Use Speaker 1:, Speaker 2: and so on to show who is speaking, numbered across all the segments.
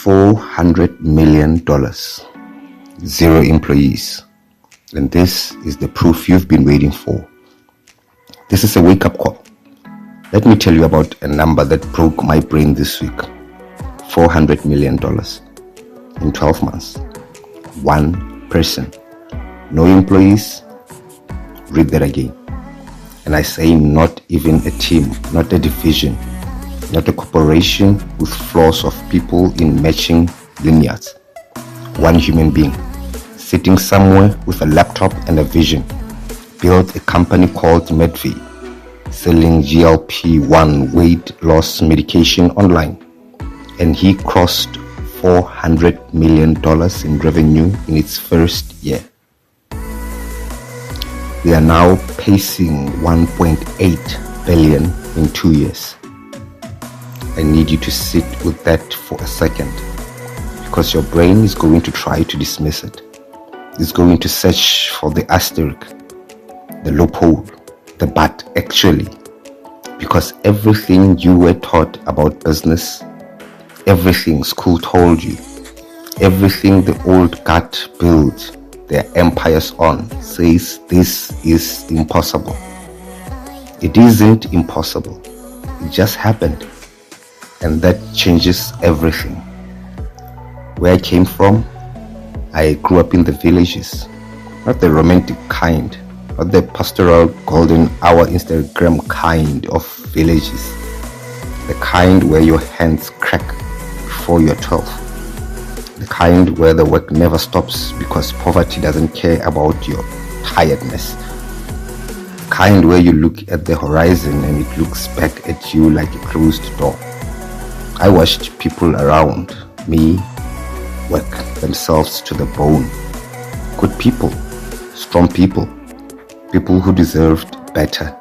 Speaker 1: $400 million, 0 employees. And this is the proof you've been waiting for. This is a wake-up call. Let me tell you about a number that broke my brain this week. $400 million in 12 months. One person. No employees. Read that again. And I say not even a team, not a division, not a corporation with floors of people in matching linears. One human being sitting somewhere with a laptop and a vision built a company called Medici, selling GLP-1 weight loss medication online. And he crossed $400 million in revenue in its first year. We are now pacing 1.8 billion in 2 years. I need you to sit with that for a second, because your brain is going to try to dismiss it. It's going to search for the asterisk, the loophole, the but actually, because everything you were taught about business, everything school told you, everything the old gut built their empires on says this is impossible. It isn't impossible. It just happened. And that changes everything. Where I came from, I grew up in the villages. Not the romantic kind, not the pastoral golden hour Instagram kind of villages. The kind where your hands crack before you're 12. The kind where the work never stops because poverty doesn't care about your tiredness. The kind where you look at the horizon and it looks back at you like a closed door. I watched people around me work themselves to the bone. Good people, strong people, people who deserved better,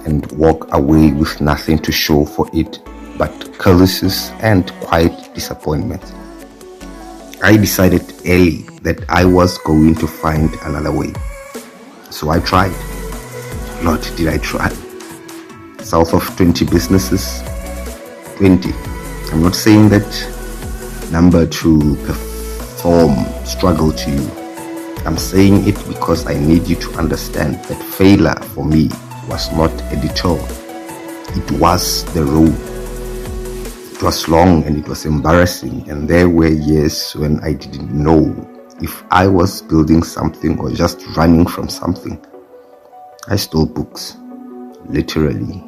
Speaker 1: and walk away with nothing to show for it but curses and quiet disappointment. I decided early that I was going to find another way. So I tried. Lord, did I try. South of 20 businesses, 20. I'm not saying that number to perform struggle to you. I'm saying it because I need you to understand that failure for me was not a detour. It was the road. It was long and it was embarrassing, and there were years when I didn't know if I was building something or just running from something. I stole books, literally.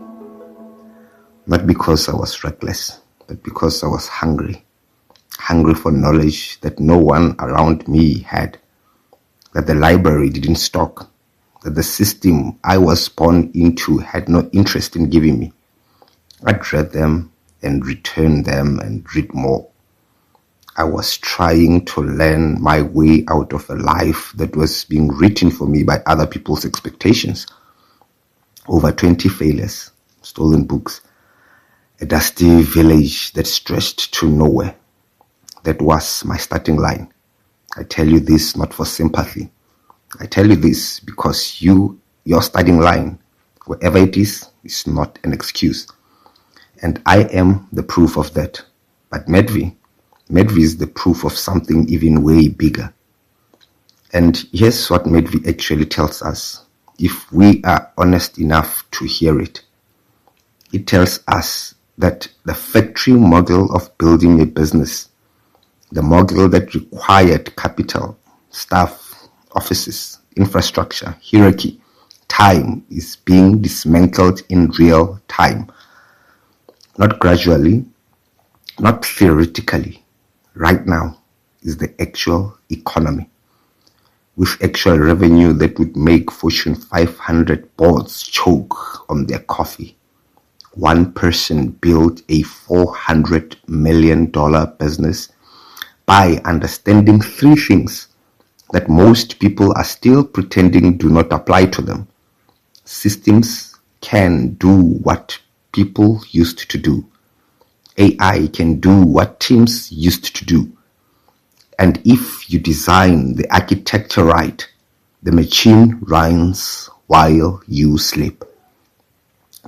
Speaker 1: Not because I was reckless, but because I was hungry. Hungry for knowledge that no one around me had, that the library didn't stock, that the system I was born into had no interest in giving me. I'd read them and return them and read more. I was trying to learn my way out of a life that was being written for me by other people's expectations. Over 20 failures, stolen books, a dusty village that stretched to nowhere. That was my starting line. I tell you this not for sympathy. I tell you this because your starting line, wherever it is not an excuse. And I am the proof of that. But Medici is the proof of something even way bigger. And here's what Medici actually tells us, if we are honest enough to hear it. It tells us that the factory model of building a business, the model that required capital, staff, offices, infrastructure, hierarchy, time, is being dismantled in real time. Not gradually, not theoretically. Right now is the actual economy, with actual revenue that would make Fortune 500 boards choke on their coffee. One person built a $400 million business by understanding 3 things that most people are still pretending do not apply to them. Systems can do what people used to do. AI can do what teams used to do. And if you design the architecture right, the machine runs while you sleep.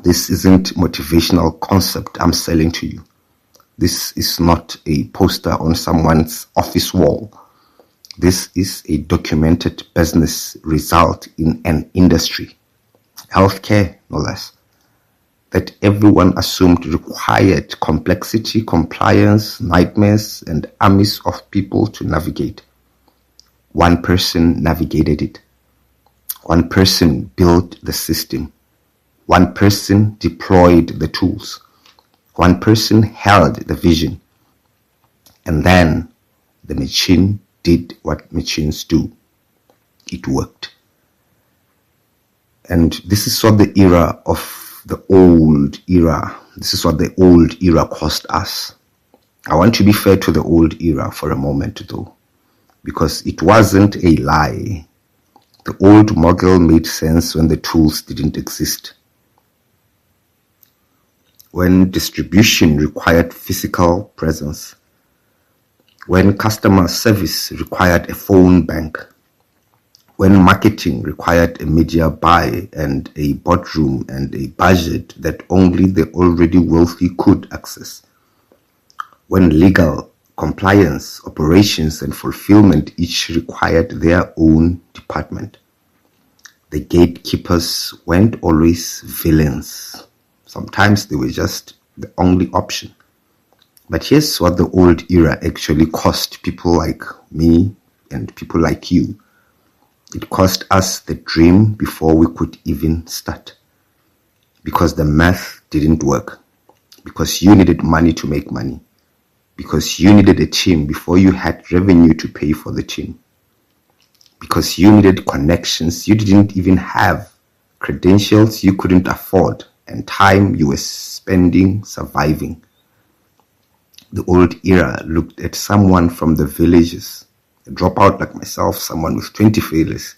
Speaker 1: This isn't motivational concept I'm selling to you. This is not a poster on someone's office wall. This is a documented business result in an industry, healthcare no less, that everyone assumed required complexity, compliance, nightmares, and armies of people to navigate. One person navigated it. One person built the system. One person deployed the tools. One person held the vision. And then the machine did what machines do. It worked. And this is what the era of the old era, this is what the old era cost us. I want to be fair to the old era for a moment though, because it wasn't a lie. The old model made sense when the tools didn't exist. When distribution required physical presence. When customer service required a phone bank. When marketing required a media buy and a boardroom and a budget that only the already wealthy could access. When legal, compliance, operations, and fulfillment each required their own department. The gatekeepers weren't always villains. Sometimes they were just the only option. But here's what the old era actually cost people like me and people like you. It cost us the dream before we could even start. Because the math didn't work. Because you needed money to make money. Because you needed a team before you had revenue to pay for the team. Because you needed connections you didn't even have, credentials you couldn't afford, and time you were spending surviving. The old era looked at someone from the villages, a dropout like myself, someone with 20 failures,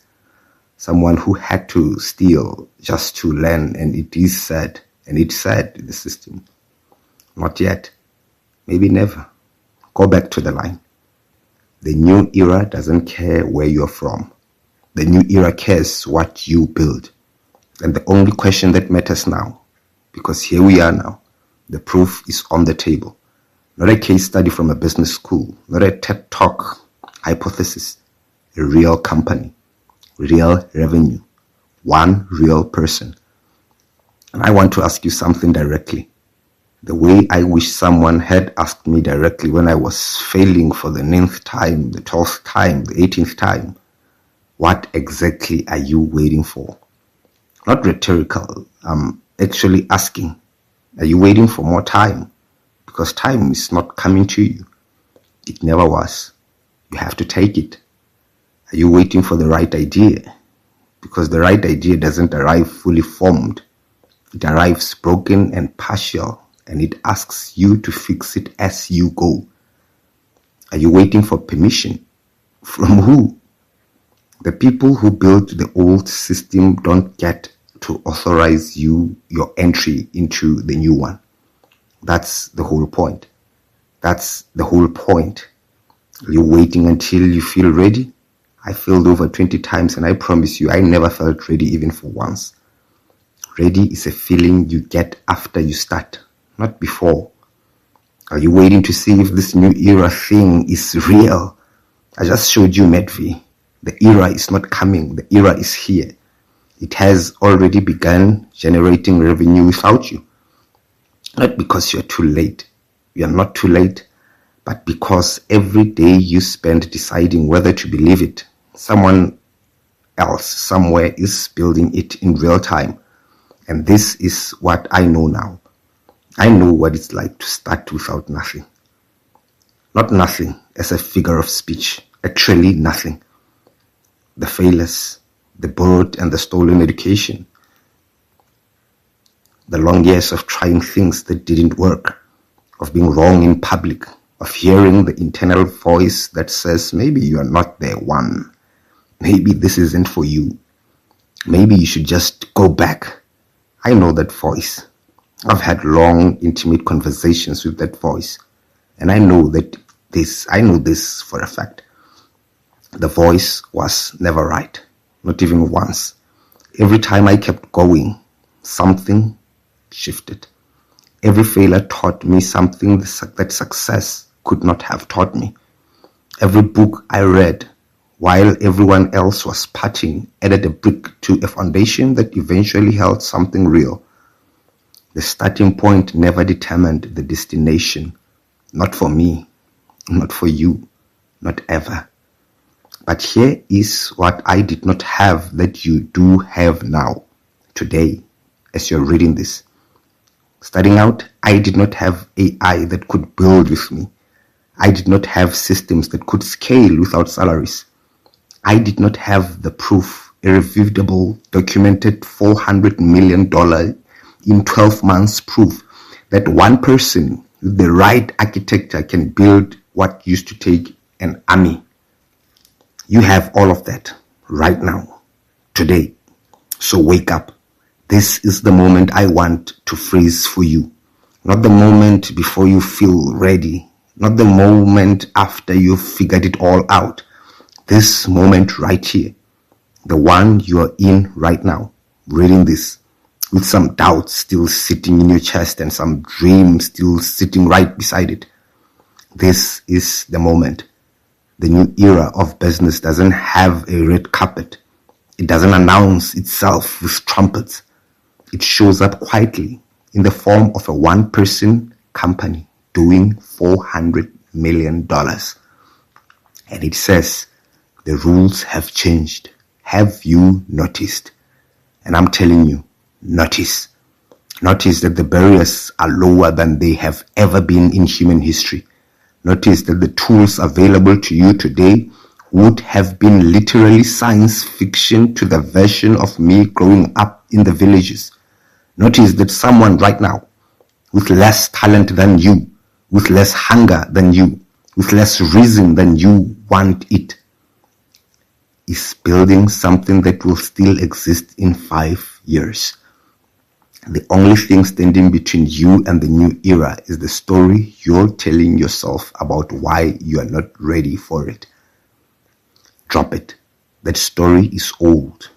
Speaker 1: someone who had to steal just to learn, and it is sad, and it's sad in the system. Not yet, maybe never. Go back to the line. The new era doesn't care where you're from. The new era cares what you build. And the only question that matters now, because here we are now, the proof is on the table. Not a case study from a business school, not a TED Talk hypothesis, a real company, real revenue, one real person. And I want to ask you something directly. The way I wish someone had asked me directly when I was failing for the 9th time, the 12th time, the 18th time. What exactly are you waiting for? Not rhetorical. I'm actually asking, are you waiting for more time? Because time is not coming to you. It never was. You have to take it. Are you waiting for the right idea? Because the right idea doesn't arrive fully formed. It arrives broken and partial, and it asks you to fix it as you go. Are you waiting for permission? From who? The people who built the old system don't get to authorize your entry into the new one. That's the whole point. That's the whole point. Are you waiting until you feel ready? I failed over 20 times, and I promise you, I never felt ready even for once. Ready is a feeling you get after you start, not before. Are you waiting to see if this new era thing is real? I just showed you Medvi. The era is not coming. The era is here. It has already begun generating revenue without you. Not because you're too late. You are not too late, but because every day you spend deciding whether to believe it, someone else somewhere is building it in real time. And this is what I know now. I know what it's like to start without nothing. Not nothing as a figure of speech, actually nothing. The failures, the borrowed and the stolen education, the long years of trying things that didn't work, of being wrong in public, of hearing the internal voice that says maybe you are not the one, maybe this isn't for you, maybe you should just go back. I know that voice. I've had long, intimate conversations with that voice, and I know this for a fact. The voice was never right, not even once. Every time I kept going, something shifted. Every failure taught me something that success could not have taught me. Every book I read, while everyone else was partying, added a brick to a foundation that eventually held something real. The starting point never determined the destination. Not for me, not for you, not ever. But here is what I did not have that you do have now, today, as you're reading this. Starting out, I did not have AI that could build with me. I did not have systems that could scale without salaries. I did not have the proof, irrefutable, documented $400 million in 12 months proof that one person with the right architecture can build what used to take an army. You have all of that right now, today. So wake up. This is the moment I want to freeze for you. Not the moment before you feel ready. Not the moment after you've figured it all out. This moment right here. The one you are in right now. Reading this. With some doubts still sitting in your chest and some dreams still sitting right beside it. This is the moment. The new era of business doesn't have a red carpet. It doesn't announce itself with trumpets. It shows up quietly in the form of a one-person company doing $400 million. And it says, the rules have changed. Have you noticed? And I'm telling you, notice. Notice that the barriers are lower than they have ever been in human history. Notice that the tools available to you today would have been literally science fiction to the version of me growing up in the villages. Notice that someone right now, with less talent than you, with less hunger than you, with less reason than you want it, is building something that will still exist in 5 years. The only thing standing between you and the new era is the story you're telling yourself about why you are not ready for it. Drop it. That story is old.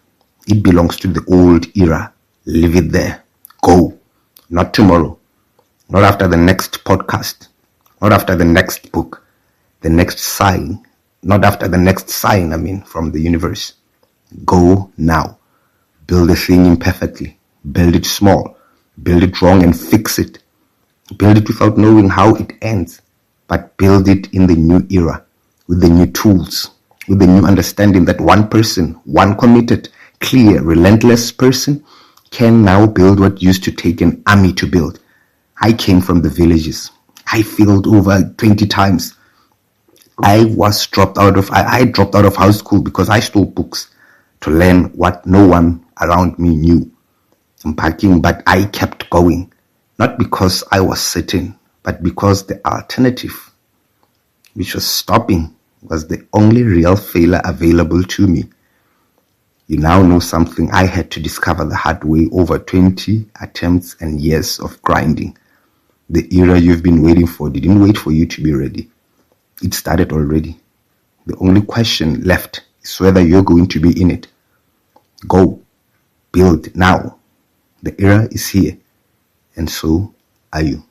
Speaker 1: It belongs to the old era. Leave it there. Go. Not tomorrow. Not after the next podcast. Not after the next book. The next sign. Not after the next sign, from the universe. Go now. Build the thing imperfectly. Build it small. Build it wrong and fix it. Build it without knowing how it ends. But build it in the new era. With the new tools. With the new understanding that one person, one committed, clear, relentless person can now build what used to take an army to build. I came from the villages. I failed over 20 times. I dropped out of high school because I stole books to learn what no one around me knew. But I kept going, not because I was certain, but because the alternative, which was stopping, was the only real failure available to me. You now know something I had to discover the hard way over 20 attempts and years of grinding. The era you've been waiting for didn't wait for you to be ready. It started already. The only question left is whether you're going to be in it. Go. Build now. The era is here. And so are you.